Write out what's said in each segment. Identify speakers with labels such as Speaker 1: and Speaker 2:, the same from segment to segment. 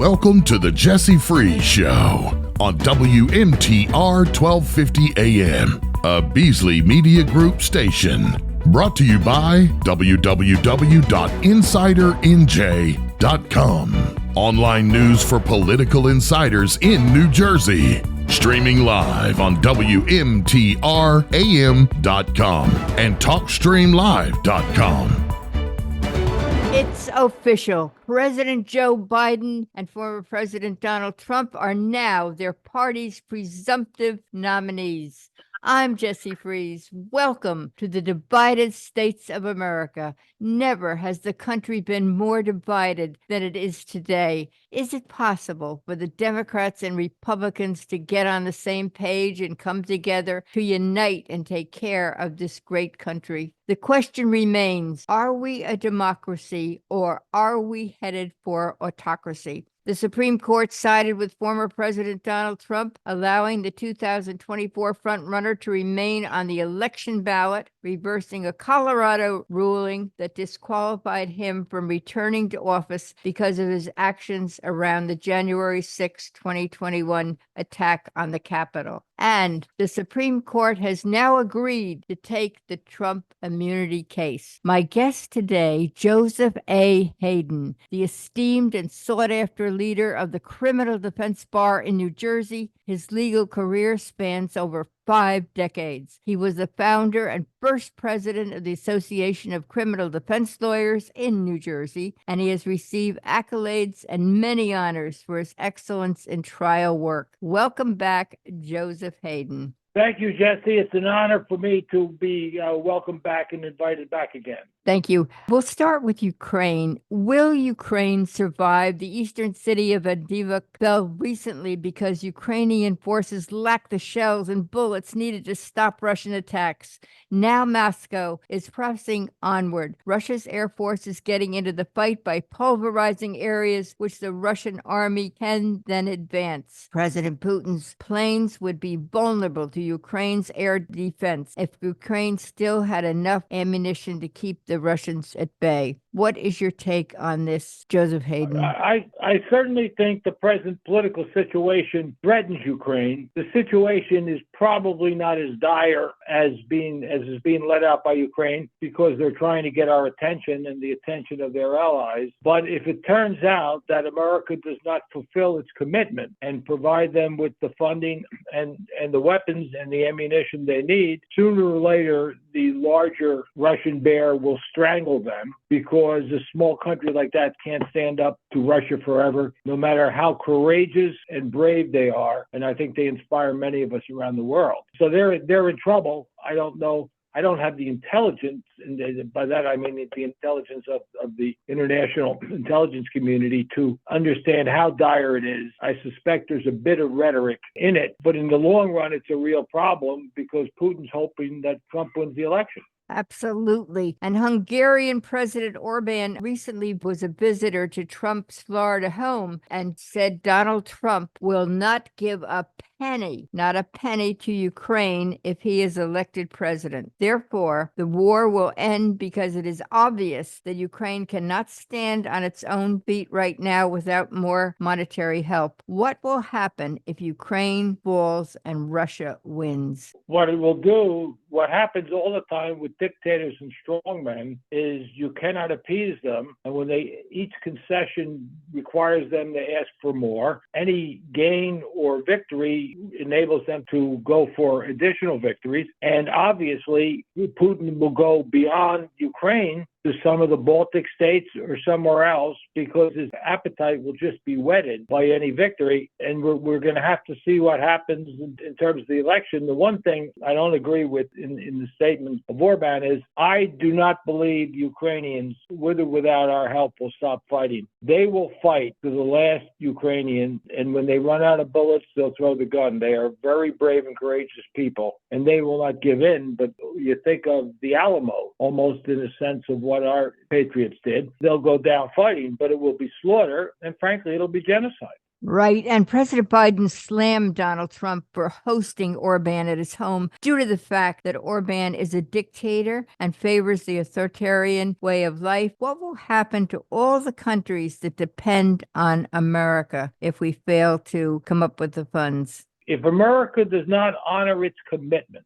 Speaker 1: Welcome to the Jessie Freeze Show on WMTR 1250 AM, a Beasley Media Group station. Brought to you by www.insidernj.com. Online news for political insiders in New Jersey. Streaming live on WMTRAM.com and TalkStreamLive.com.
Speaker 2: It's official. President Joe Biden and former President Donald Trump are now their party's presumptive nominees. I'm Jessie Freeze. Welcome to the divided states of America. Never has the country been more divided than it is today. Is it possible for the Democrats and Republicans to get on the same page and come together to unite and take care of this great country? The question remains, are we a democracy or are we headed for autocracy? The Supreme Court sided with former President Donald Trump, allowing the 2024 frontrunner to remain on the election ballot, reversing a Colorado ruling that disqualified him from returning to office because of his actions around the January 6, 2021 attack on the Capitol. And the Supreme Court has now agreed to take the Trump immunity case. My guest today, Joseph A. Hayden, the esteemed and sought-after leader of the criminal defense bar in New Jersey. His legal career spans over 5 decades. He was the founder and first president of the Association of Criminal Defense Lawyers in New Jersey, and he has received accolades and many honors for his excellence in trial work. Welcome back, Joseph Hayden.
Speaker 3: Thank you, Jessie. It's an honor for me to be welcomed back and invited back again.
Speaker 2: Thank you. We'll start with Ukraine. Will Ukraine survive? The eastern city of Avdiivka fell recently because Ukrainian forces lacked the shells and bullets needed to stop Russian attacks. Now Moscow is pressing onward. Russia's air force is getting into the fight by pulverizing areas which the Russian army can then advance. President Putin's planes would be vulnerable to Ukraine's air defense if Ukraine still had enough ammunition to keep the Russians at bay. What is your take on this, Joseph Hayden?
Speaker 3: I certainly think the present political situation threatens Ukraine. The situation is probably not as dire as is being let out by Ukraine because they're trying to get our attention and the attention of their allies. But if it turns out that America does not fulfill its commitment and provide them with the funding and the weapons and the ammunition they need, sooner or later the larger Russian bear will strangle them, because a small country like that can't stand up to Russia forever, no matter how courageous and brave they are. And I think they inspire many of us around the world. So they're in trouble. I don't know. I don't have the intelligence, and by that I mean the intelligence of the international intelligence community to understand how dire it is. I suspect there's a bit of rhetoric in it, but in the long run, it's a real problem because Putin's hoping that Trump wins the election.
Speaker 2: Absolutely. And Hungarian President Orban recently was a visitor to Trump's Florida home and said Donald Trump will not give a penny, not a penny, to Ukraine if he is elected president. Therefore, the war will end because it is obvious that Ukraine cannot stand on its own feet right now without more monetary help. What will happen if Ukraine falls and Russia wins?
Speaker 3: What it will do, what happens all the time with dictators and strongmen, is you cannot appease them. And when each concession requires them to ask for more, any gain or victory enables them to go for additional victories. And obviously, Putin will go beyond Ukraine to some of the Baltic states or somewhere else because his appetite will just be whetted by any victory. And we're going to have to see what happens in terms of the election. The one thing I don't agree with in the statement of Orban is I do not believe Ukrainians, with or without our help, will stop fighting. They will fight to the last Ukrainian, and when they run out of bullets, they'll throw the gun. They are very brave and courageous people, and they will not give in. But you think of the Alamo, almost in a sense of what our patriots did. They'll go down fighting, but it will be slaughter, and frankly, it'll be genocide.
Speaker 2: Right. And President Biden slammed Donald Trump for hosting Orban at his home due to the fact that Orban is a dictator and favors the authoritarian way of life. What will happen to all the countries that depend on America if we fail to come up with the funds?
Speaker 3: If America does not honor its commitments,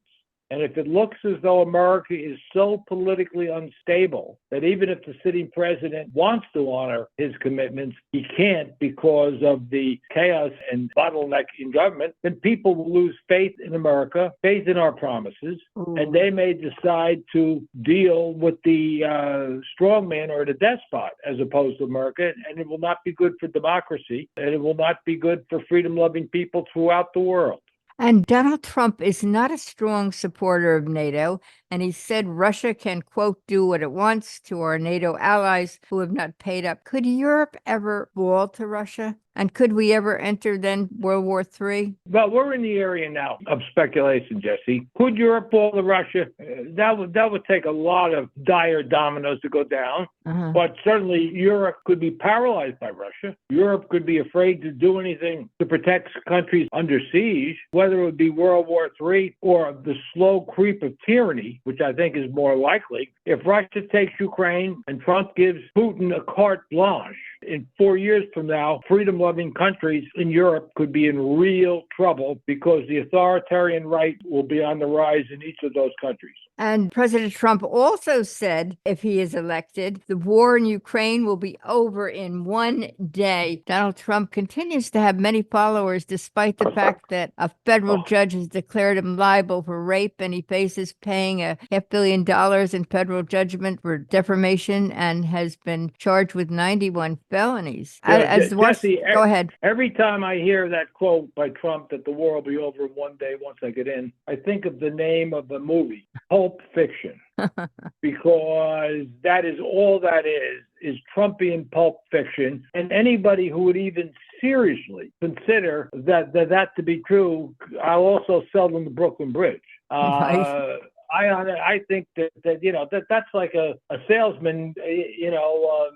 Speaker 3: and if it looks as though America is so politically unstable that even if the sitting president wants to honor his commitments, he can't because of the chaos and bottleneck in government, then people will lose faith in America, faith in our promises, and they may decide to deal with the strongman or the despot as opposed to America, and it will not be good for democracy, and it will not be good for freedom-loving people throughout the world.
Speaker 2: And Donald Trump is not a strong supporter of NATO, and he said Russia can, quote, do what it wants to our NATO allies who have not paid up. Could Europe ever fall to Russia? And could we ever enter then World War III?
Speaker 3: Well, we're in the area now of speculation, Jesse. Could Europe fall to Russia? That would take a lot of dire dominoes to go down. But certainly Europe could be paralyzed by Russia. Europe could be afraid to do anything to protect countries under siege, whether it would be World War III or the slow creep of tyranny, which I think is more likely. If Russia takes Ukraine and Trump gives Putin a carte blanche, in 4 years from now, freedom-loving countries in Europe could be in real trouble because the authoritarian right will be on the rise in each of those countries.
Speaker 2: And President Trump also said, if he is elected, the war in Ukraine will be over in one day. Donald Trump continues to have many followers, despite the fact that a federal judge has declared him liable for rape, and he faces paying $500 million in federal judgment for defamation and has been charged with 91 felonies.
Speaker 3: Jesse,
Speaker 2: go ahead.
Speaker 3: Every time I hear that quote by Trump that the war will be over in one day once I get in, I think of the name of the movie, Pulp Fiction, because that is all that is Trumpian Pulp Fiction. And anybody who would even seriously consider that to be true, I'll also sell them the Brooklyn Bridge.
Speaker 2: Right.
Speaker 3: I think that's like a salesman,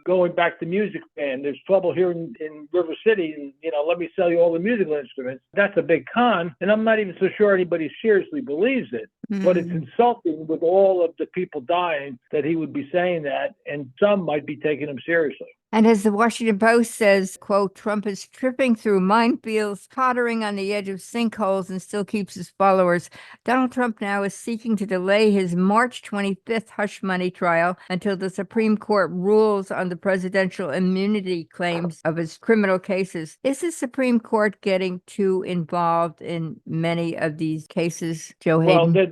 Speaker 3: going back to music fan. There's trouble here in River City, and let me sell you all the musical instruments. That's a big con, and I'm not even so sure anybody seriously believes it. But it's insulting with all of the people dying that he would be saying that, and some might be taking him seriously.
Speaker 2: And as the Washington Post says, quote, Trump is tripping through minefields, tottering on the edge of sinkholes, and still keeps his followers. Donald Trump now is seeking to delay his March 25th hush money trial until the Supreme Court rules on the presidential immunity claims of his criminal cases. Is the Supreme Court getting too involved in many of these cases, Joe Hayden?
Speaker 3: Well,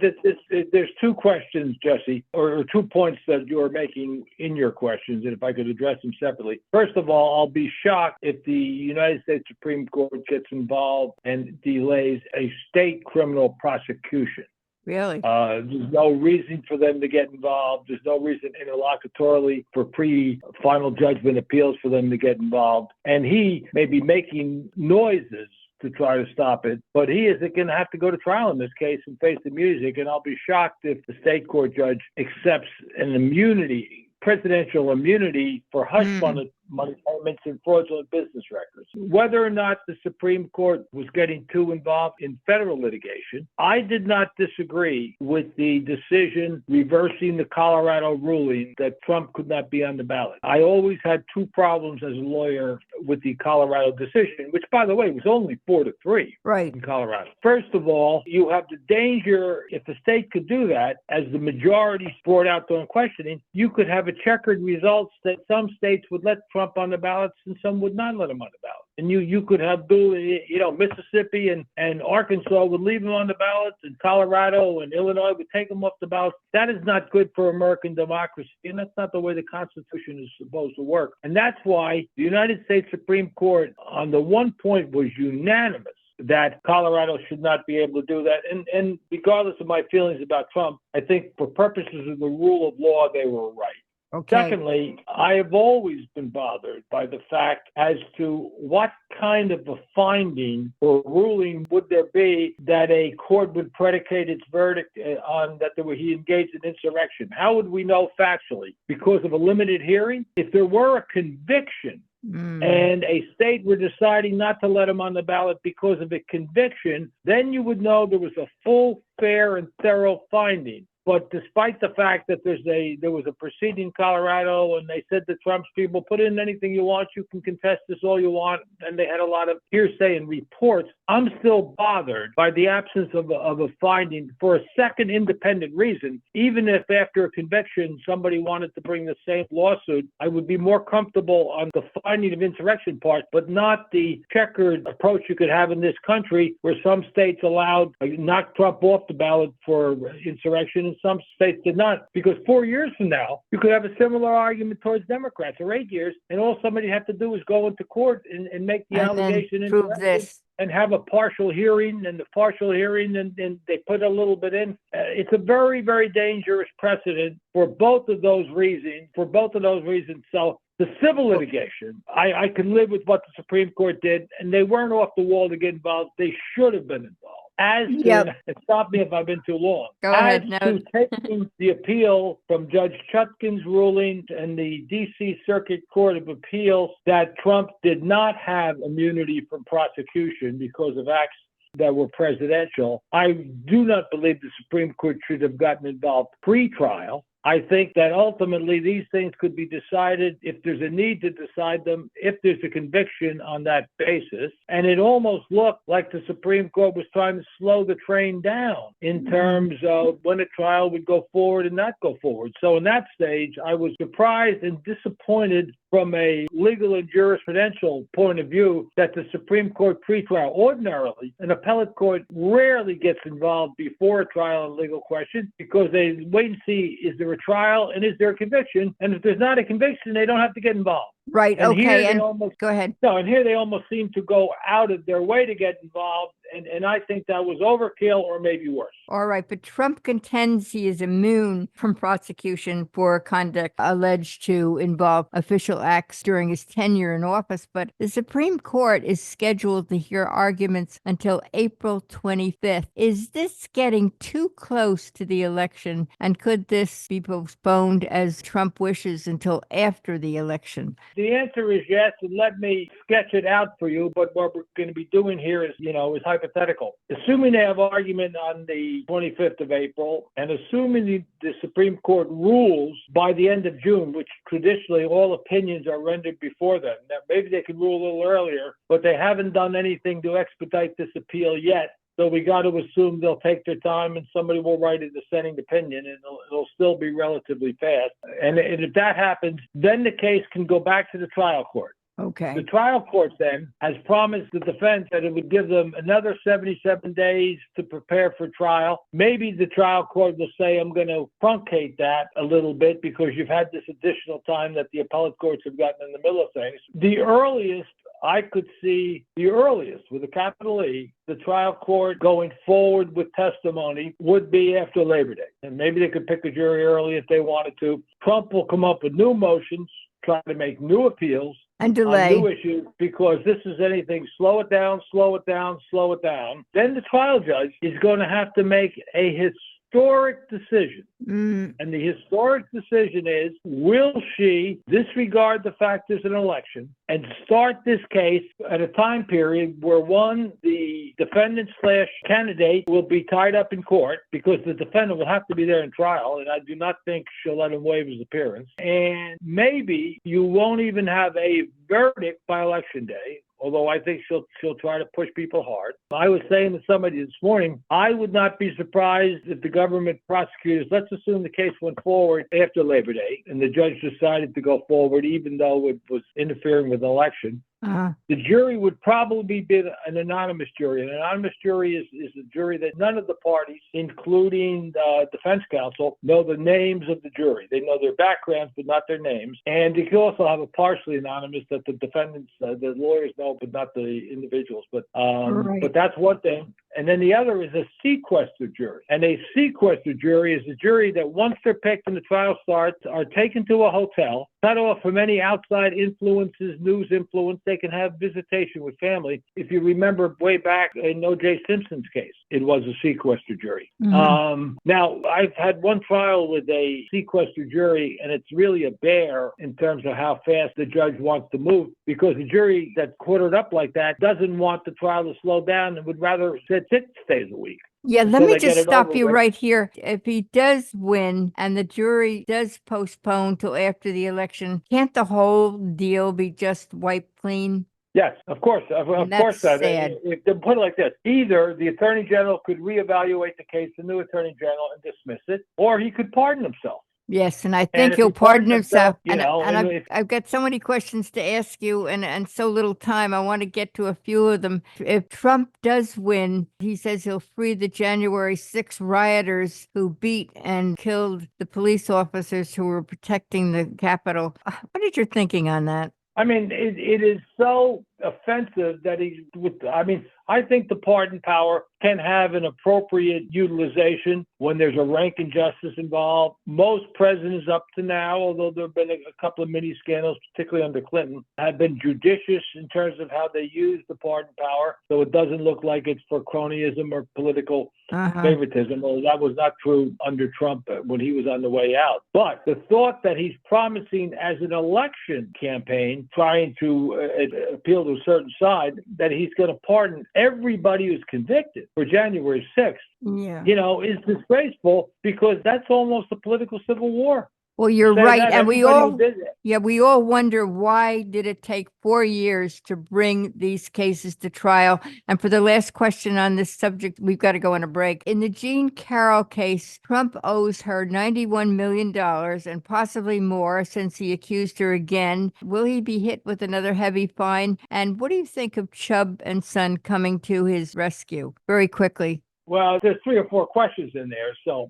Speaker 3: there's two questions, Jesse, or 2 points that you are making in your questions, and if I could address them separately. First of all, I'll be shocked if the United States Supreme Court gets involved and delays a state criminal prosecution.
Speaker 2: Really?
Speaker 3: There's no reason for them to get involved. There's no reason interlocutorily for pre-final judgment appeals for them to get involved. And he may be making noises to try to stop it, but he is going to have to go to trial in this case and face the music. And I'll be shocked if the state court judge accepts an immunity, presidential immunity for hush money payments and fraudulent business records. Whether or not the Supreme Court was getting too involved in federal litigation, I did not disagree with the decision reversing the Colorado ruling that Trump could not be on the ballot. I always had two problems as a lawyer with the Colorado decision, which, by the way, was only 4-3
Speaker 2: right in
Speaker 3: Colorado. First of all, you have the danger, if the state could do that, as the majority brought out during questioning, you could have a checkered results that some states would let Trump on the ballots and some would not let him on the ballot. And you could have, Mississippi and Arkansas would leave him on the ballots, and Colorado and Illinois would take him off the ballot. That is not good for American democracy, and that's not the way the Constitution is supposed to work. And that's why the United States Supreme Court, on the one point, was unanimous that Colorado should not be able to do that. And regardless of my feelings about Trump, I think for purposes of the rule of law, they were right.
Speaker 2: Okay.
Speaker 3: Secondly, I have always been bothered by the fact as to what kind of a finding or ruling would there be that a court would predicate its verdict on that he engaged in insurrection. How would we know factually? Because of a limited hearing? If there were a conviction and a state were deciding not to let him on the ballot because of a conviction, then you would know there was a full, fair, and thorough finding. But despite the fact that there was a proceeding in Colorado, and they said to Trump's people, put in anything you want, you can contest this all you want, and they had a lot of hearsay and reports, I'm still bothered by the absence of a finding for a second independent reason. Even if after a conviction somebody wanted to bring the same lawsuit, I would be more comfortable on the finding of insurrection part, but not the checkered approach you could have in this country where some states allowed, knocked Trump off the ballot for insurrection, some states did not, because 4 years from now, you could have a similar argument towards Democrats, or 8 years, and all somebody had to do is go into court and make the allegation
Speaker 2: and prove this.
Speaker 3: And have a partial hearing, and and they put a little bit in. It's a very, very dangerous precedent for both of those reasons. So the civil litigation, I can live with what the Supreme Court did, and they weren't off the wall to get involved. They should have been involved. As to, and stop me if I've been too long.
Speaker 2: Go ahead.
Speaker 3: To taking the appeal from Judge Chutkan's ruling and the D.C. Circuit Court of Appeals that Trump did not have immunity from prosecution because of acts that were presidential, I do not believe the Supreme Court should have gotten involved pre-trial. I think that ultimately these things could be decided if there's a need to decide them, if there's a conviction on that basis. And it almost looked like the Supreme Court was trying to slow the train down in terms of when a trial would go forward and not go forward. So in that stage, I was surprised and disappointed from a legal and jurisprudential point of view that the Supreme Court pretrial, ordinarily, an appellate court rarely gets involved before a trial on legal questions because they wait and see, is there a trial and is there a conviction? And if there's not a conviction, they don't have to get involved.
Speaker 2: Right.
Speaker 3: And
Speaker 2: okay. And go ahead.
Speaker 3: No, and here they almost seem to go out of their way to get involved. And I think that was overkill or maybe worse.
Speaker 2: All right. But Trump contends he is immune from prosecution for conduct alleged to involve official acts during his tenure in office. But the Supreme Court is scheduled to hear arguments until April 25th. Is this getting too close to the election? And could this be postponed as Trump wishes until after the election?
Speaker 3: The answer is yes, and let me sketch it out for you. But what we're going to be doing here is hypothetical. Assuming they have argument on the 25th of April, and assuming the Supreme Court rules by the end of June, which traditionally all opinions are rendered before then. Now, maybe they could rule a little earlier, but they haven't done anything to expedite this appeal yet. So we got to assume they'll take their time and somebody will write a dissenting opinion and it'll still be relatively fast. And if that happens, then the case can go back to the trial court.
Speaker 2: Okay.
Speaker 3: The trial court then has promised the defense that it would give them another 77 days to prepare for trial. Maybe the trial court will say, I'm going to truncate that a little bit because you've had this additional time that the appellate courts have gotten in the middle of things. The earliest I could see, with a capital E, the trial court going forward with testimony would be after Labor Day. And maybe they could pick a jury early if they wanted to. Trump will come up with new motions, try to make new appeals.
Speaker 2: And delay.
Speaker 3: On new issues, because this is anything, slow it down. Then the trial judge is going to have to make a historic decision. And the historic decision is, will she disregard the fact there's an election and start this case at a time period where, one, the defendant/candidate will be tied up in court because the defendant will have to be there in trial, and I do not think she'll let him waive his appearance. And maybe you won't even have a verdict by Election Day, although I think she'll try to push people hard. I was saying to somebody this morning, I would not be surprised if the government prosecutors, let's assume the case went forward after Labor Day, and the judge decided to go forward even though it was interfering with the election. The jury would probably be an anonymous jury. An anonymous jury is a jury that none of the parties, including defense counsel, know the names of the jury. They know their backgrounds, but not their names. And you can also have a partially anonymous that the defendants, the lawyers know, but not the individuals. But that's one thing. And then the other is a sequester jury. And a sequester jury is a jury that once they're picked and the trial starts are taken to a hotel, cut off from any outside influences, news influence. They can have visitation with family. If you remember way back in O.J. Simpson's case, it was a sequester jury. Now, I've had one trial with a sequester jury, and it's really a bear in terms of how fast the judge wants to move, because the jury that's quartered up like that doesn't want the trial to slow down and would rather sit 6 days a week.
Speaker 2: Yeah, let
Speaker 3: Until
Speaker 2: me
Speaker 3: they get
Speaker 2: just
Speaker 3: it
Speaker 2: stop
Speaker 3: over
Speaker 2: you
Speaker 3: with.
Speaker 2: right here. If he does win and the jury does postpone till after the election, can't the whole deal be just wiped clean?
Speaker 3: Yes, of course. Of
Speaker 2: That's
Speaker 3: course.
Speaker 2: sad.
Speaker 3: If they put it like this, either the attorney general could reevaluate the case, the new attorney general, and dismiss it, or he could pardon himself.
Speaker 2: Yes, and I
Speaker 3: And
Speaker 2: think
Speaker 3: if
Speaker 2: he'll
Speaker 3: he pardons
Speaker 2: pardon himself.
Speaker 3: you
Speaker 2: And,
Speaker 3: know,
Speaker 2: and
Speaker 3: and
Speaker 2: I've, I've got so many questions to ask you and so little time. I want to get to a few of them. If Trump does win, he says he'll free the January 6 rioters who beat and killed the police officers who were protecting the Capitol. What is your thinking on that?
Speaker 3: I mean, it is so offensive that I think the pardon power can have an appropriate utilization when there's a rank injustice involved. Most presidents up to now, although there have been a couple of mini scandals, particularly under Clinton, have been judicious in terms of how they use the pardon power, so it doesn't look like it's for cronyism or political favoritism. Well, that was not true under Trump when he was on the way out. But the thought that he's promising as an election campaign, trying to appeal to a certain side, that he's going to pardon everybody who's convicted for January 6th, is disgraceful, because that's almost a political civil war.
Speaker 2: Well, you're
Speaker 3: Say
Speaker 2: right.
Speaker 3: that,
Speaker 2: And we
Speaker 3: everybody who did it.
Speaker 2: we all wonder, why did it take 4 years to bring these cases to trial? And for the last question on this subject, we've got to go on a break. In the Jean Carroll case, Trump owes her $91 million and possibly more, since he accused her again. Will he be hit with another heavy fine? And what do you think of Chubb and Son coming to his rescue? Very quickly.
Speaker 3: Well, there's 3 or 4 questions in there. So,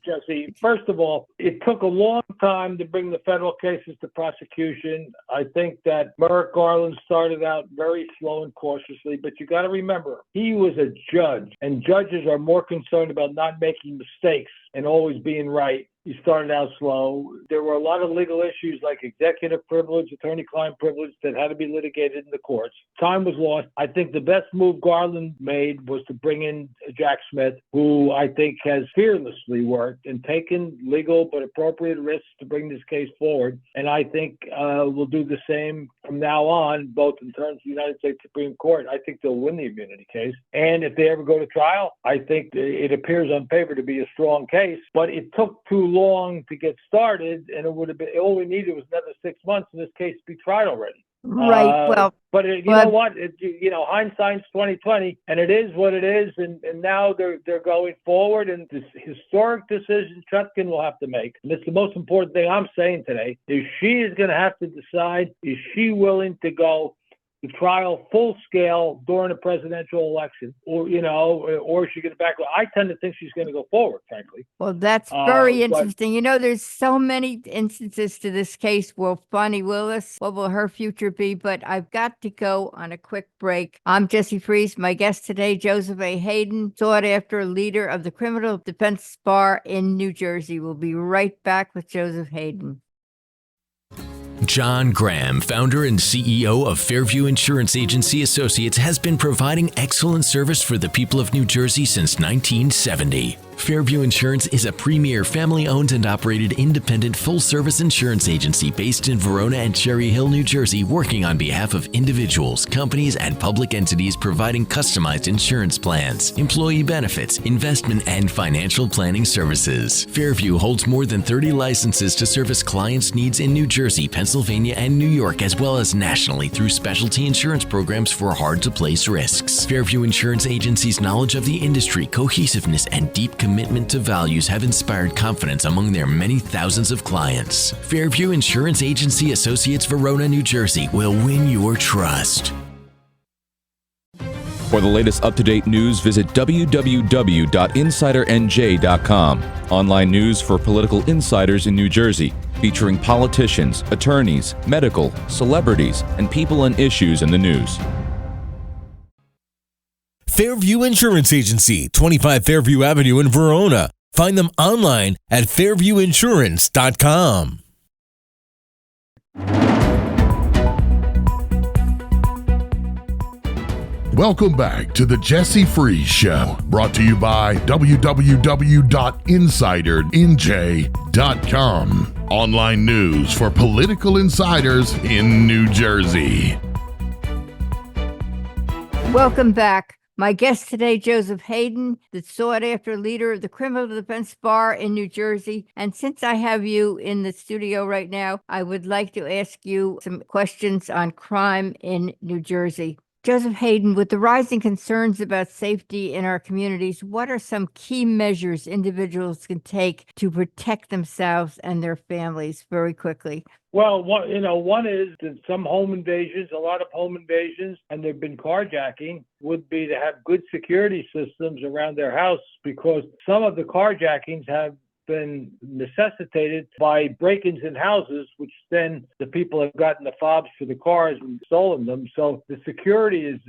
Speaker 3: Jesse, first of all, it took a long time to bring the federal cases to prosecution. I think that Merrick Garland started out very slow and cautiously, but you got to remember, he was a judge, and judges are more concerned about not making mistakes and always being right. He started out slow. There were a lot of legal issues like executive privilege, attorney-client privilege that had to be litigated in the courts. Time was lost. I think the best move Garland made was to bring in Jack Smith, who I think has fearlessly worked and taken legal but appropriate risks to bring this case forward. And I think we'll do the same from now on, both in terms of the United States Supreme Court. I think they'll win the immunity case. And if they ever go to trial, I think it appears on paper to be a strong case, but it took too long to get started, and it would have been, all we needed was another 6 months in this case to be tried already.
Speaker 2: Right.
Speaker 3: But you know what? Hindsight's 20/20, and it is what it is. And now they're going forward, and this historic decision Chutkin will have to make. And it's the most important thing I'm saying today, is she is going to have to decide, is she willing to go to trial full scale during a presidential election, or is she going to back? I tend to think she's going to go forward, frankly.
Speaker 2: Well, that's very interesting. There's so many instances to this case. Will Fani Willis, what will her future be? But I've got to go on a quick break. I'm Jessie Fries. My guest today, Joseph A. Hayden, sought after leader of the Criminal Defense Bar in New Jersey. We'll be right back with Joseph Hayden.
Speaker 4: John Graham, founder and CEO of Fairview Insurance Agency Associates, has been providing excellent service for the people of New Jersey since 1970. Fairview Insurance is a premier family-owned and operated independent full-service insurance agency based in Verona and Cherry Hill, New Jersey, working on behalf of individuals, companies, and public entities, providing customized insurance plans, employee benefits, investment, and financial planning services. Fairview holds more than 30 licenses to service clients' needs in New Jersey, Pennsylvania, and New York, as well as nationally through specialty insurance programs for hard-to-place risks. Fairview Insurance Agency's knowledge of the industry, cohesiveness, and deep commitment to values have inspired confidence among their many thousands of clients. Fairview Insurance Agency Associates, Verona, New Jersey will win your trust.
Speaker 5: For the latest up-to-date news, visit www.insidernj.com. Online news for political insiders in New Jersey, featuring politicians, attorneys, medical, celebrities, and people and issues in the news.
Speaker 6: Fairview Insurance Agency, 25 Fairview Avenue in Verona. Find them online at fairviewinsurance.com.
Speaker 1: Welcome back to the Jessie Freeze Show, brought to you by www.insidernj.com. Online news for political insiders in New Jersey.
Speaker 2: Welcome back. My guest today, Joseph Hayden, the sought-after leader of the Criminal Defense Bar in New Jersey. And since I have you in the studio right now, I would like to ask you some questions on crime in New Jersey. Joseph Hayden, with the rising concerns about safety in our communities, what are some key measures individuals can take to protect themselves and their families very quickly?
Speaker 3: Well, one is that some home invasions, a lot of home invasions, and there've been carjacking, would be to have good security systems around their house, because some of the carjackings have been necessitated by break-ins in houses, which then the people have gotten the fobs for the cars and stolen them. So the security is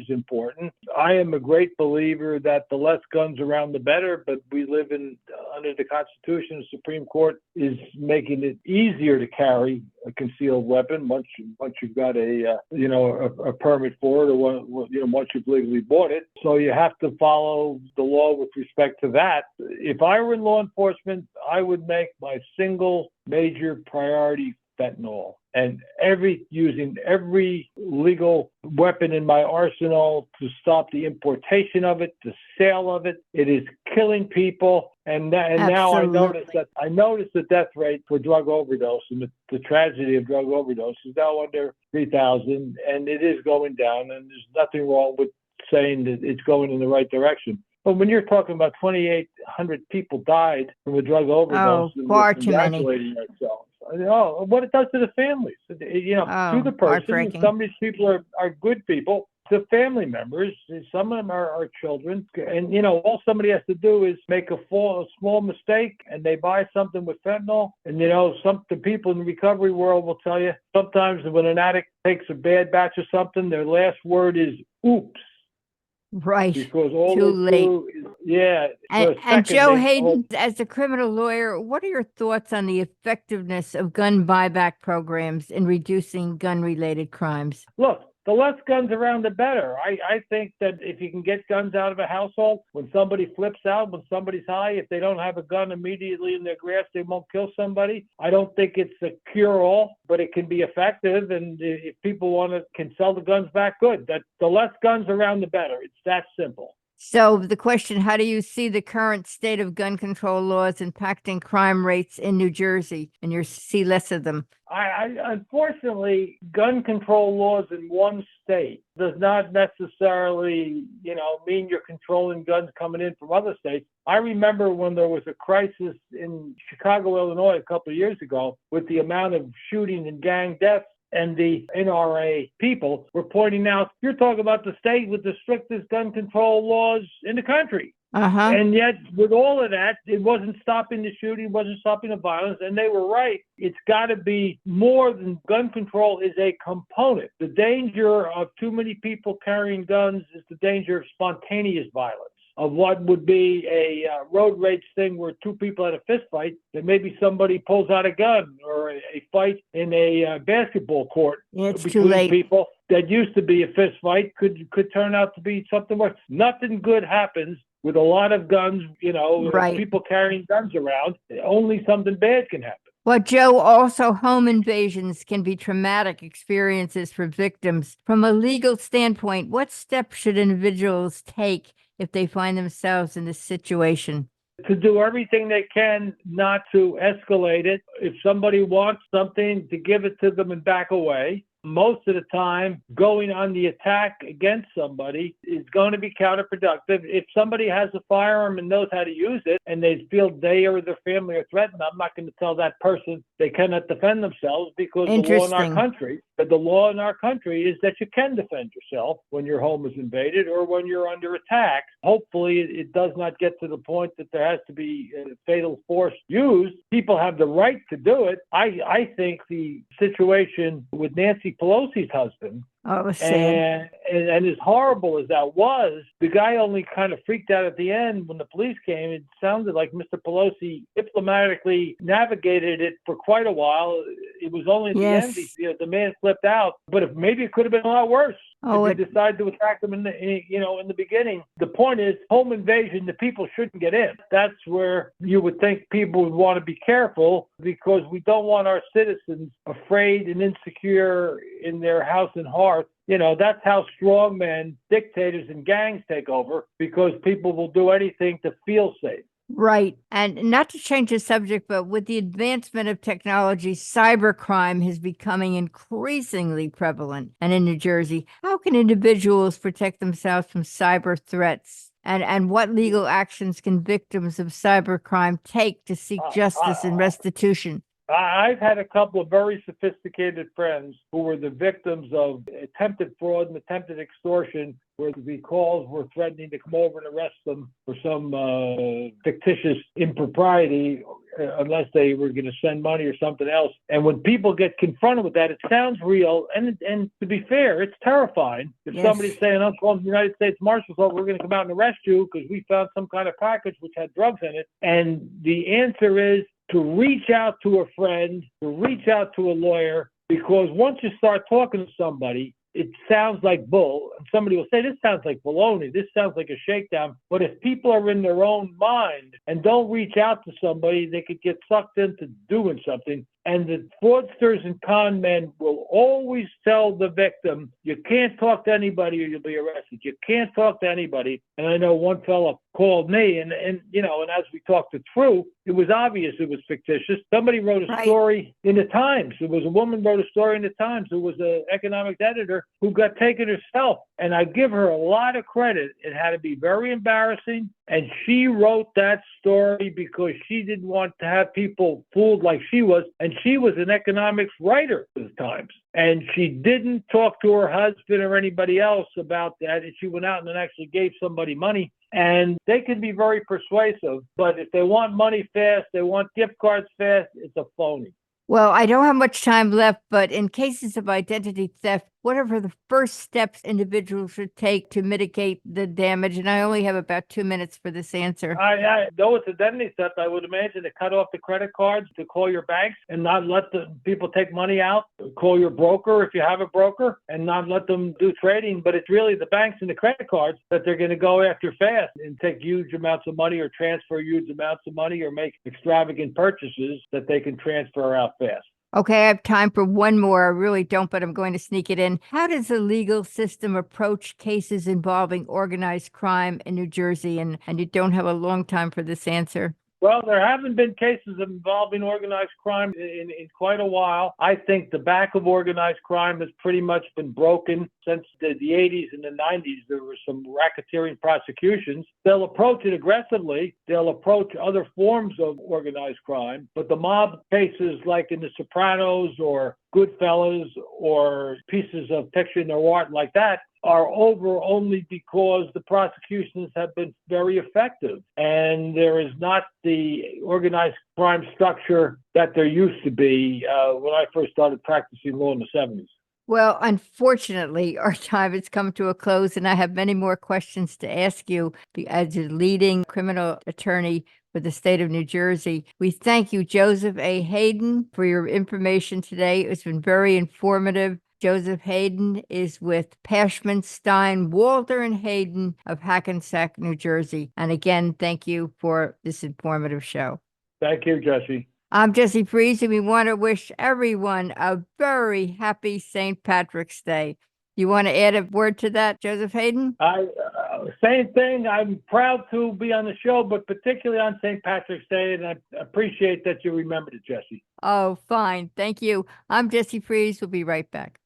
Speaker 3: important. I am a great believer that the less guns around, the better, but we live under the Constitution. The Supreme Court is making it easier to carry a concealed weapon once you've got a permit for it, or once you've legally bought it. So you have to follow the law with respect to that. If I were in law enforcement, I would make my single major priority fentanyl, and using every legal weapon in my arsenal to stop the importation of it, the sale of it. It is killing people. And now I notice the death rate for drug overdose, and the tragedy of drug overdose is now under 3,000, and it is going down, and there's nothing wrong with saying that it's going in the right direction. But when you're talking about 2,800 people died from a drug overdose,
Speaker 2: far too many.
Speaker 3: What it does to the families, to the person. Some of these people are good people. The family members, some of them are children, and all somebody has to do is make a small mistake, and they buy something with fentanyl. And the people in the recovery world will tell you sometimes when an addict takes a bad batch of something, their last word is "oops."
Speaker 2: Right.
Speaker 3: Because all
Speaker 2: too late. And Joe Hayden, as a criminal lawyer, what are your thoughts on the effectiveness of gun buyback programs in reducing gun-related crimes?
Speaker 3: Look, the less guns around, the better. I think that if you can get guns out of a household, when somebody flips out, when somebody's high, if they don't have a gun immediately in their grasp, they won't kill somebody. I don't think it's a cure-all, but it can be effective. And if people can sell the guns back, good. That the less guns around, the better. It's that simple.
Speaker 2: So the question, how do you see the current state of gun control laws impacting crime rates in New Jersey, and you see less of them?
Speaker 3: Unfortunately, gun control laws in one state does not necessarily, mean you're controlling guns coming in from other states. I remember when there was a crisis in Chicago, Illinois, a couple of years ago, with the amount of shooting and gang deaths. And the NRA people were pointing out, you're talking about the state with the strictest gun control laws in the country.
Speaker 2: Uh-huh.
Speaker 3: And yet, with all of that, it wasn't stopping the shooting, wasn't stopping the violence. And they were right. It's got to be more than gun control is a component. The danger of too many people carrying guns is the danger of spontaneous violence, of what would be a road rage thing where two people had a fist fight, that maybe somebody pulls out a gun, or a fight in a basketball court between people that used to be a fist fight could turn out to be something worse. Nothing good happens with a lot of guns, people carrying guns around. Only something bad can happen.
Speaker 2: Well, Joe, also home invasions can be traumatic experiences for victims. From a legal standpoint, what steps should individuals take if they find themselves in this situation?
Speaker 3: To do everything they can not to escalate it. If somebody wants something, to give it to them and back away. Most of the time, going on the attack against somebody is going to be counterproductive. If somebody has a firearm and knows how to use it, and they feel they or their family are threatened, I'm not going to tell that person they cannot defend themselves, because the law in our country is that you can defend yourself when your home is invaded or when you're under attack. Hopefully, it does not get to the point that there has to be fatal force used. People have the right to do it. I think the situation with Nancy Pelosi's husband
Speaker 2: Oh, it was sad.
Speaker 3: And as horrible as that was, the guy only kind of freaked out at the end when the police came. It sounded like Mr. Pelosi diplomatically navigated it for quite a while. It was only at
Speaker 2: Yes.
Speaker 3: the end, the man flipped out. But if maybe it could have been a lot worse.
Speaker 2: Oh,
Speaker 3: if you decided to attack them in the beginning. The point is, home invasion, the people shouldn't get in. That's where you would think people would want to be careful, because we don't want our citizens afraid and insecure in their house and hearth. That's how strongmen, dictators, and gangs take over, because people will do anything to feel safe.
Speaker 2: Right. And not to change the subject, but with the advancement of technology, cybercrime is becoming increasingly prevalent. And in New Jersey, how can individuals protect themselves from cyber threats? And what legal actions can victims of cybercrime take to seek justice and restitution?
Speaker 3: I've had a couple of very sophisticated friends who were the victims of attempted fraud and attempted extortion, where the calls were threatening to come over and arrest them for some fictitious impropriety, unless they were going to send money or something else. And when people get confronted with that, it sounds real. And to be fair, it's terrifying. If somebody's saying, I'm calling the United States Marshals, we're going to come out and arrest you because we found some kind of package which had drugs in it. And the answer is to reach out to a friend, to reach out to a lawyer, because once you start talking to somebody, it sounds like bull. And somebody will say, this sounds like baloney. This sounds like a shakedown. But if people are in their own mind and don't reach out to somebody, they could get sucked into doing something. And the fraudsters and con men will always tell the victim, you can't talk to anybody or you'll be arrested. You can't talk to anybody. And I know one fellow called me and as we talked it through, it was obvious it was fictitious. Somebody wrote a story in the Times. It was a woman wrote a story in the Times who was an economics editor who got taken herself. And I give her a lot of credit. It had to be very embarrassing. And she wrote that story because she didn't want to have people fooled like she was. And she was an economics writer at the Times. And she didn't talk to her husband or anybody else about that. And she went out and actually gave somebody money. And they can be very persuasive. But if they want money fast, they want gift cards fast, it's a phony.
Speaker 2: Well, I don't have much time left, but in cases of identity theft, what are the first steps individuals should take to mitigate the damage? And I only have about 2 minutes for this answer.
Speaker 3: I know it's identity theft. I would imagine to cut off the credit cards, to call your banks and not let the people take money out. Call your broker if you have a broker and not let them do trading. But it's really the banks and the credit cards that they're going to go after fast and take huge amounts of money or transfer huge amounts of money or make extravagant purchases that they can transfer out fast.
Speaker 2: Okay, I have time for one more. I really don't, but I'm going to sneak it in. How does the legal system approach cases involving organized crime in New Jersey? And you don't have a long time for this answer.
Speaker 3: Well, there haven't been cases involving organized crime in quite a while. I think the back of organized crime has pretty much been broken since the 80s and the 90s. There were some racketeering prosecutions. They'll approach it aggressively. They'll approach other forms of organized crime. But the mob cases like in The Sopranos or Goodfellas or pieces of fiction or art like that are over only because the prosecutions have been very effective and there is not the organized crime structure that there used to be when I first started practicing law in the 70s.
Speaker 2: Well, unfortunately, our time has come to a close, and I have many more questions to ask you as a leading criminal attorney for the state of New Jersey. We thank you, Joseph A. Hayden, for your information today. It's been very informative. Joseph Hayden is with Pashman, Stein, Walter, and Hayden of Hackensack, New Jersey. And again, thank you for this informative show.
Speaker 3: Thank you, Jessie.
Speaker 2: I'm Jessie Freeze, and we want to wish everyone a very happy St. Patrick's Day. You want to add a word to that, Joseph Hayden?
Speaker 3: Same thing. I'm proud to be on the show, but particularly on St. Patrick's Day, and I appreciate that you remembered it, Jessie.
Speaker 2: Oh, fine. Thank you. I'm Jessie Freeze. We'll be right back.